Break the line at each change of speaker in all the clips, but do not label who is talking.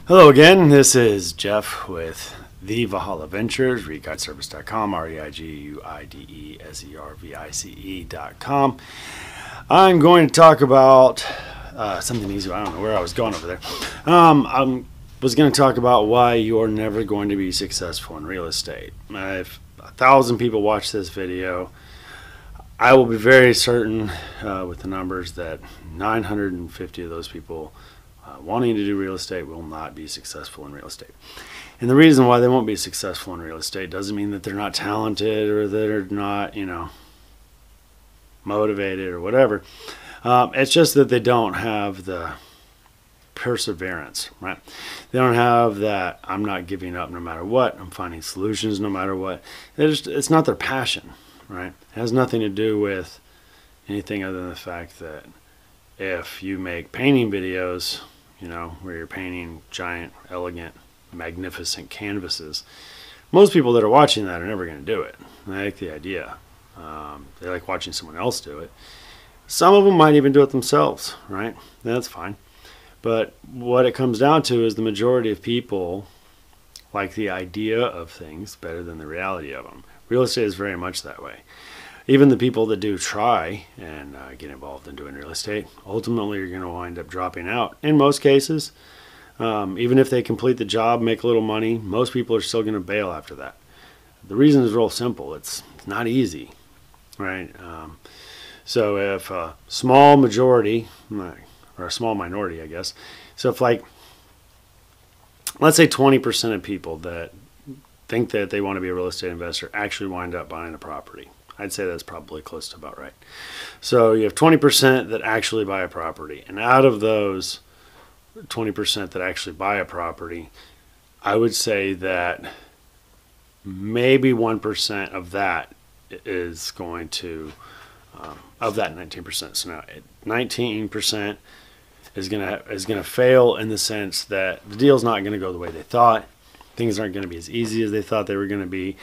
Hello again, this is Jeff with the Valhalla Ventures, reiguideservice.com, reiguideservice.com. I'm going to talk about something easy. I don't know where I was going over there. I was going to talk about why you're never going to be successful in real estate. If 1,000 people watch this video, I will be very certain with the numbers that 950 of those people wanting to do real estate will not be successful in real estate. And the reason why they won't be successful in real estate doesn't mean that they're not talented or that they're not, motivated or whatever. It's just that they don't have the perseverance, right? They don't have that I'm not giving up no matter what. I'm finding solutions no matter what. It's not their passion, right? It has nothing to do with anything other than the fact that if you make painting videos, where you're painting giant, elegant, magnificent canvases, most people that are watching that are never going to do it. They like the idea. They like watching someone else do it. Some of them might even do it themselves, right? That's fine. But what it comes down to is the majority of people like the idea of things better than the reality of them. Real estate is very much that way. Even the people that do try and get involved in doing real estate, ultimately are going to wind up dropping out. In most cases, even if they complete the job, make a little money, most people are still going to bail after that. The reason is real simple. It's not easy, right? So if a small majority, or a small minority, I guess, so if let's say 20% of people that think that they want to be a real estate investor actually wind up buying a property. I'd say that's probably close to about right. So you have 20% that actually buy a property. And out of those 20% that actually buy a property, I would say that maybe 1% of that is going to, of that 19%. So now 19% is going to fail in the sense that the deal's not going to go the way they thought. Things aren't going to be as easy as they thought they were going to be.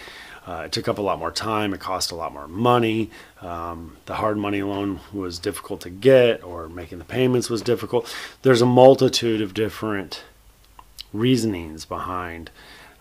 It took up a lot more time. It cost a lot more money. The hard money loan was difficult to get, or making the payments was difficult. There's a multitude of different reasonings behind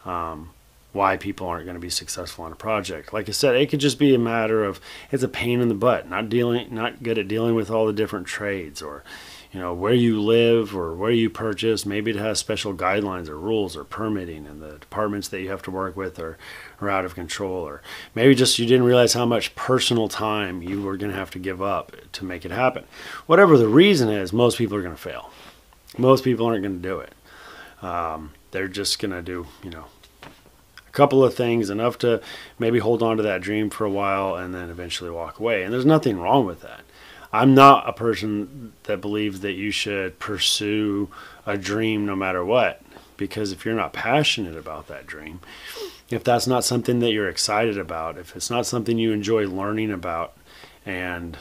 why people aren't going to be successful on a project. Like I said, it could just be a matter of it's a pain in the butt, not good at dealing with all the different trades, or where you live or where you purchase. Maybe it has special guidelines or rules or permitting, and the departments that you have to work with are out of control. Or maybe just you didn't realize how much personal time you were going to have to give up to make it happen. Whatever the reason is, most people are going to fail. Most people aren't going to do it. They're just going to do, a couple of things, enough to maybe hold on to that dream for a while and then eventually walk away. And there's nothing wrong with that. I'm not a person that believes that you should pursue a dream no matter what, because if you're not passionate about that dream, if that's not something that you're excited about, if it's not something you enjoy learning about and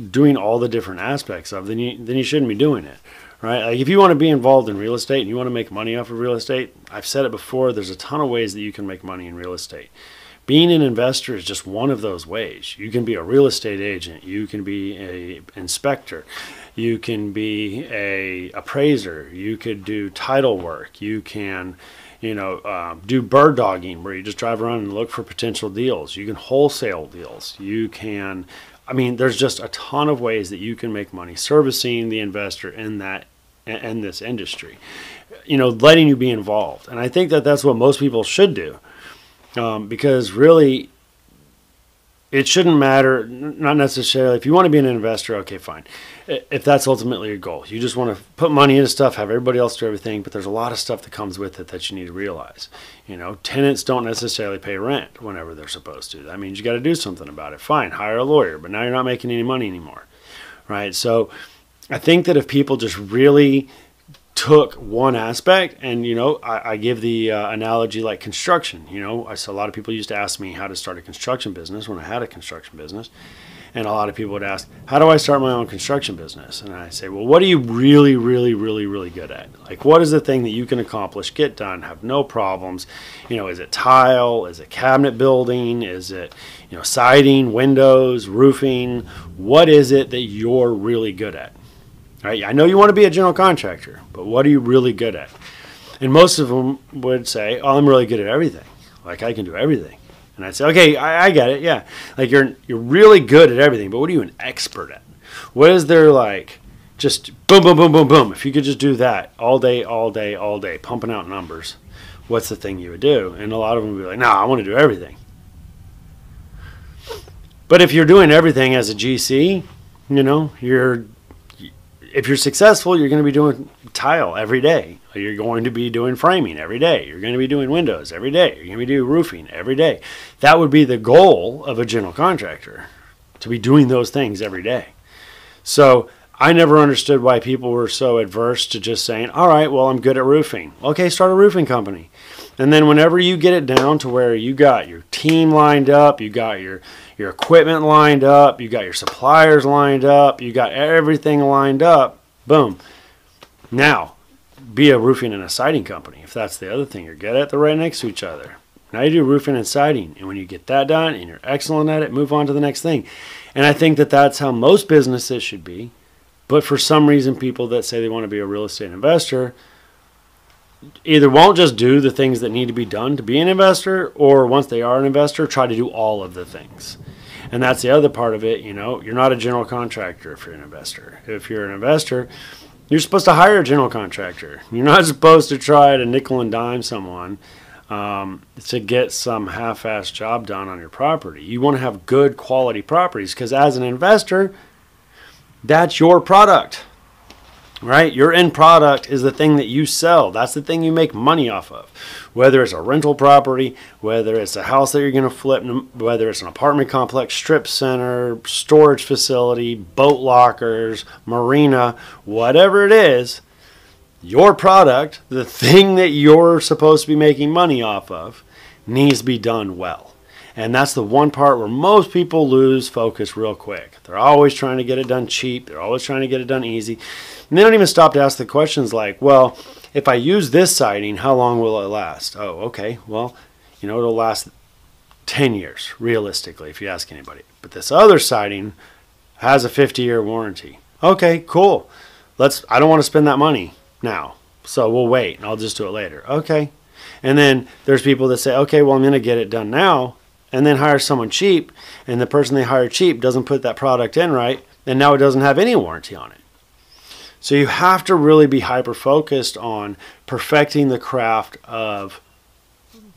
doing all the different aspects of, then you shouldn't be doing it, right? Like if you want to be involved in real estate and you want to make money off of real estate, I've said it before, there's a ton of ways that you can make money in real estate. Being an investor is just one of those ways. You can be a real estate agent. You can be an inspector. You can be a appraiser. You could do title work. You can, do bird dogging, where you just drive around and look for potential deals. You can wholesale deals. You can, there's just a ton of ways that you can make money servicing the investor in this industry. Letting you be involved. And I think that that's what most people should do. Because really, it shouldn't matter, not necessarily, if you want to be an investor, okay, fine. If that's ultimately your goal, you just want to put money into stuff, have everybody else do everything, but there's a lot of stuff that comes with it that you need to realize. Tenants don't necessarily pay rent whenever they're supposed to. That means you got to do something about it. Fine, hire a lawyer, but now you're not making any money anymore, right? So I think that if people just really took one aspect, and I give the analogy like construction. I saw a lot of people used to ask me how to start a construction business when I had a construction business, and a lot of people would ask, how do I start my own construction business? And I say, well, what are you really, really, really, really good at? Like, what is the thing that you can accomplish, get done, have no problems? Is it tile? Is it cabinet building? Is it siding, windows, roofing? What is it that you're really good at? Right? I know you want to be a general contractor, but what are you really good at? And most of them would say, oh, I'm really good at everything. Like, I can do everything. And I'd say, okay, I get it, yeah. Like, you're really good at everything, but what are you an expert at? What is there, like, just boom, boom, boom, boom, boom? If you could just do that all day, all day, all day, pumping out numbers, what's the thing you would do? And a lot of them would be like, no, I want to do everything. But if you're doing everything as a GC, you know, if you're successful, you're going to be doing tile every day. You're going to be doing framing every day. You're going to be doing windows every day. You're going to be doing roofing every day. That would be the goal of a general contractor, to be doing those things every day. So I never understood why people were so adverse to just saying, all right, well, I'm good at roofing. Okay, start a roofing company. And then whenever you get it down to where you got your team lined up, you got your equipment lined up, you got your suppliers lined up, you got everything lined up, boom. Now, be a roofing and a siding company. If that's the other thing you're good at, they're right next to each other. Now you do roofing and siding. And when you get that done and you're excellent at it, move on to the next thing. And I think that that's how most businesses should be. But for some reason, people that say they want to be a real estate investor either won't just do the things that need to be done to be an investor, or once they are an investor, try to do all of the things. And that's the other part of it. You know, you're not a general contractor if you're an investor. If you're an investor, you're supposed to hire a general contractor. You're not supposed to try to nickel and dime someone to get some half-assed job done on your property. You want to have good quality properties, because as an investor, that's your product. Right? Your end product is the thing that you sell. That's the thing you make money off of. Whether it's a rental property, whether it's a house that you're going to flip, whether it's an apartment complex, strip center, storage facility, boat lockers, marina, whatever it is, your product, the thing that you're supposed to be making money off of, needs to be done well. And that's the one part where most people lose focus real quick. They're always trying to get it done cheap. They're always trying to get it done easy. And they don't even stop to ask the questions like, well, if I use this siding, how long will it last? Oh, okay. Well, you know, it'll last 10 years, realistically, if you ask anybody. But this other siding has a 50-year warranty. Okay, cool. I don't want to spend that money now, so we'll wait, and I'll just do it later. Okay. And then there's people that say, okay, well, I'm going to get it done now, and then hire someone cheap, and the person they hire cheap doesn't put that product in right, and now it doesn't have any warranty on it. So you have to really be hyper-focused on perfecting the craft of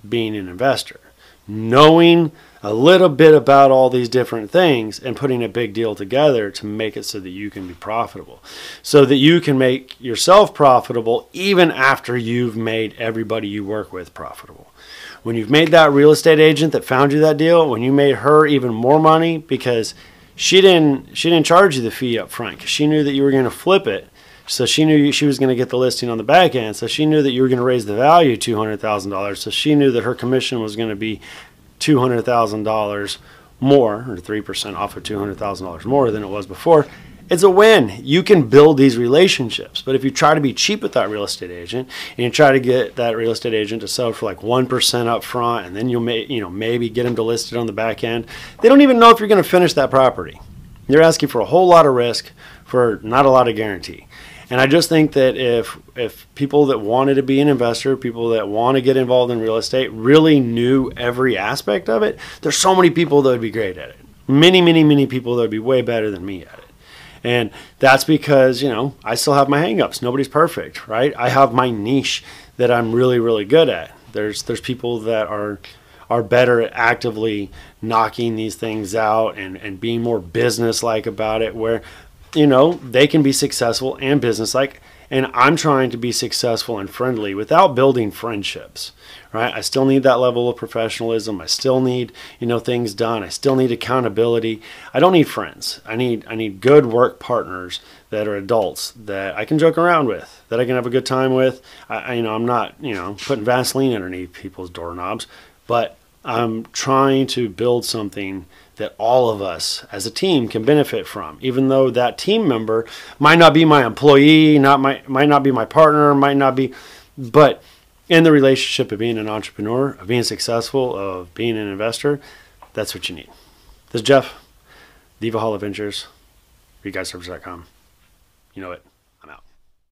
being an investor. Knowing a little bit about all these different things and putting a big deal together to make it so that you can be profitable. So that you can make yourself profitable even after you've made everybody you work with profitable. When you've made that real estate agent that found you that deal, when you made her even more money because she didn't charge you the fee up front because she knew that you were going to flip it. So she knew she was going to get the listing on the back end. So she knew that you were going to raise the value $200,000. So she knew that her commission was going to be $200,000 more, or 3% off of $200,000 more than it was before. It's a win. You can build these relationships. But if you try to be cheap with that real estate agent and you try to get that real estate agent to sell for like 1% up front, and then you'll maybe get them to list it on the back end, they don't even know if you're going to finish that property. You're asking for a whole lot of risk for not a lot of guarantee. And I just think that if people that wanted to be an investor, people that want to get involved in real estate really knew every aspect of it, there's so many people that would be great at it. Many, many, many people that would be way better than me at it. And that's because, I still have my hang-ups. Nobody's perfect, right? I have my niche that I'm really, really good at. There's people that are better at actively knocking these things out and being more business-like about it, where they can be successful and business-like, and I'm trying to be successful and friendly without building friendships, right? I still need that level of professionalism. I still need, things done. I still need accountability. I don't need friends. I need good work partners that are adults that I can joke around with, that I can have a good time with. I'm not, putting Vaseline underneath people's doorknobs, but I'm trying to build something that all of us as a team can benefit from, even though that team member might not be my employee, might not be my partner, but in the relationship of being an entrepreneur, of being successful, of being an investor, that's what you need. This is Jeff, Diva Hall Adventures, ReGuyService.com. You know it.